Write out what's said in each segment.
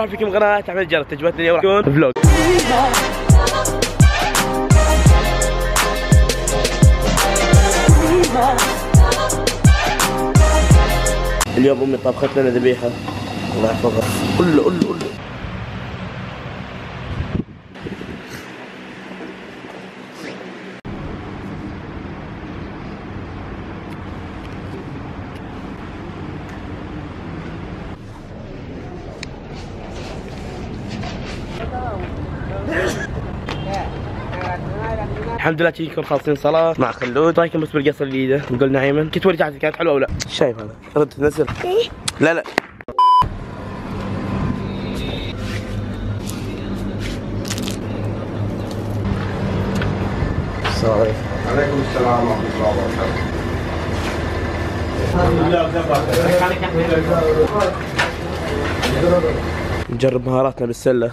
مرحبا فيكم قناة أحمد الجارة. تجربتنا اليوم راح تكون فلوج. اليوم أمي طبخت لنا ذبيحة الله يحفظها. قل الحمد لله تجيكم خالصين صلاة مع خلود. رايكم بس بالقصة الجديدة نقول نعيما كنت ورجعت كانت حلوة ولا؟ شايف هذا؟ رد تنزل؟ لا السلام عليكم. عليكم السلام ورحمة الله وبركاته. نجرب مهاراتنا بالسلة.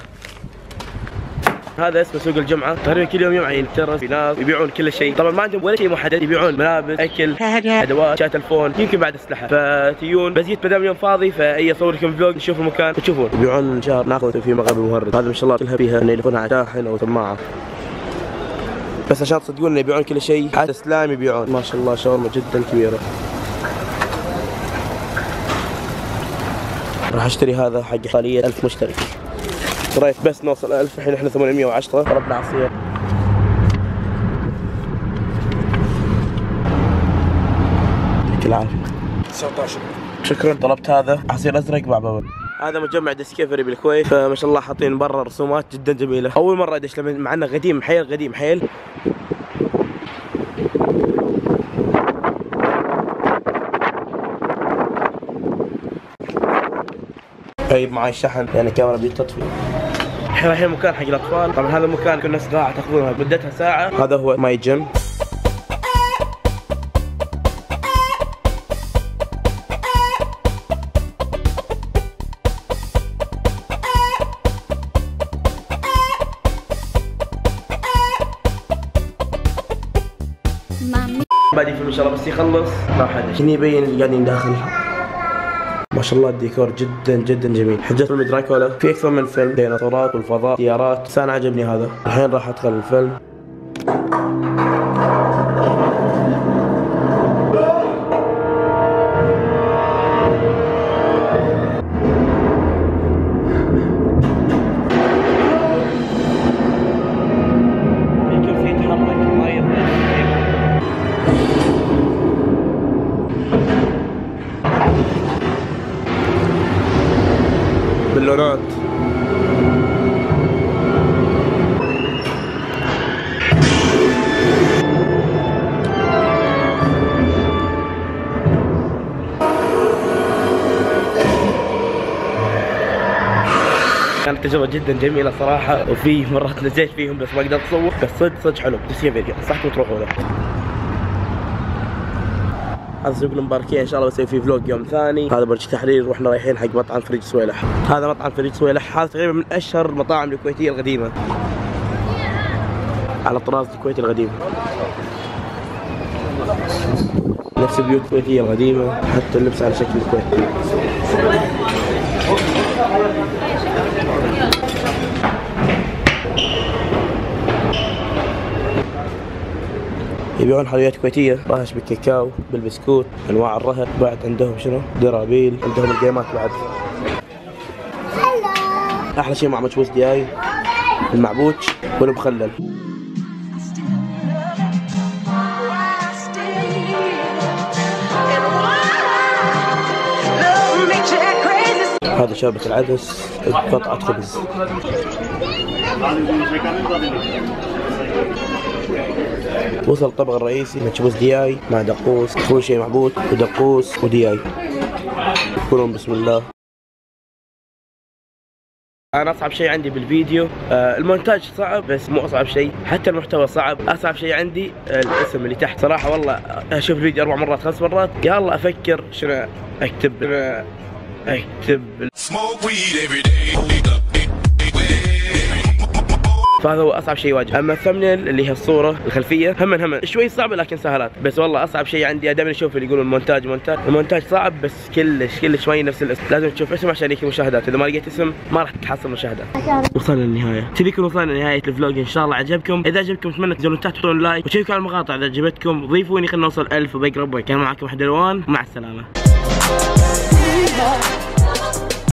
هذا اسمه سوق الجمعة، تقريبا كل يوم يوم ترى في ناس يبيعون كل شيء، طبعا ما عندهم ولا شيء محدد، يبيعون ملابس، اكل، ادوات، شات تلفون، يمكن بعد اسلحة، فتيون بس جيت مدام اليوم فاضي فاي اصور لكم فلوج نشوف المكان وتشوفون. يبيعون شهر ناخذ في مغرب المهرد، هذا ما شاء الله كلها فيها انه يلفونها على شاحن او سماعة. بس عشان تصدقون انه يبيعون كل شيء، حتى سلام يبيعون، ما شاء الله شاورما جدا كبيرة. راح اشتري هذا حق خالية 1000 مشترك. اشتريت بس نوصل 1000، الحين احنا 810. طلبنا عصير. يعطيك العافية. 19 شكرا. طلبت هذا عصير ازرق مع بابل. هذا مجمع ديسكفري بالكويت، فما شاء الله حاطين برا رسومات جدا جميلة. أول مرة أدش مع إنه قديم حيل، قديم حيل. جايب معي الشحن يعني كاميرا بتطفي. احنا رايحين مكان حق الاطفال، طبعا هذا المكان كل ناس قاعة تاخذونها مدتها ساعة. هذا هو ماي جيم. بعد الفيلم ان شاء الله بس يخلص راح ادش. هني يبين اللي قاعدين داخل. ما شاء الله الديكور جدا جدا جميل. حجة فيلم دراكولا، في اكثر من فيلم، ديناصورات والفضاء، سيارات، بس انا عجبني هذا. الحين راح ادخل الفيلم. باللونات. كانت تجربة جدا جميلة صراحة، وفي مرات نزلت فيهم بس ما قدرت اصور، بس صدق حلو. ديسكفري انصحكم تروحوا له. هذا سوق المباركية ان شاء الله بسوي فيه فلوج يوم ثاني. هذا برج تحرير واحنا رايحين حق مطعم فريج سويلح. هذا مطعم فريج سويلح، هذا تقريبا من اشهر المطاعم الكويتية القديمة، على طراز الكويت القديم، نفس البيوت الكويتية القديمة، حتى اللبس على شكل الكويت. يبيعون حلويات كويتية، راهش بالكاكاو، بالبسكوت، انواع الرهن، بعد عندهم شنو؟ درابيل، عندهم الجيمات بعد. احلى شيء مع مشبوس دياي، المعبوش والمخلل. هذا شوربة العدس، قطعة خبز. وصل الطبق الرئيسي، مشبوس دياي مع دقوس، كل شيء معبود ودقوس ودياي. كلهم بسم الله. انا اصعب شيء عندي بالفيديو المونتاج صعب، بس مو اصعب شيء، حتى المحتوى صعب. اصعب شيء عندي الاسم اللي تحت صراحه. والله اشوف الفيديو 4 مرات 5 مرات، يا الله افكر شنو اكتب. فهذا هو اصعب شيء يواجه. اما الثمنيل اللي هي الصوره الخلفيه هم شوي صعبه لكن سهلات، بس والله اصعب شيء عندي دائما اشوف اللي يقولون المونتاج صعب، بس كلش ما هي نفس الاسم، لازم تشوف اسم عشان يجيك مشاهدات، اذا ما لقيت اسم ما راح تحصل مشاهدات. وصلنا للنهايه، كذا يكون وصلنا لنهايه الفلوج. ان شاء الله عجبكم، اذا عجبكم اتمنى تنزلون تحت تحطون لايك وتشيكوا على المقاطع اذا عجبتكم، ضيفوني خلينا نوصل 1000 وبقرب. كان معكم أحد الوان، مع السلامه.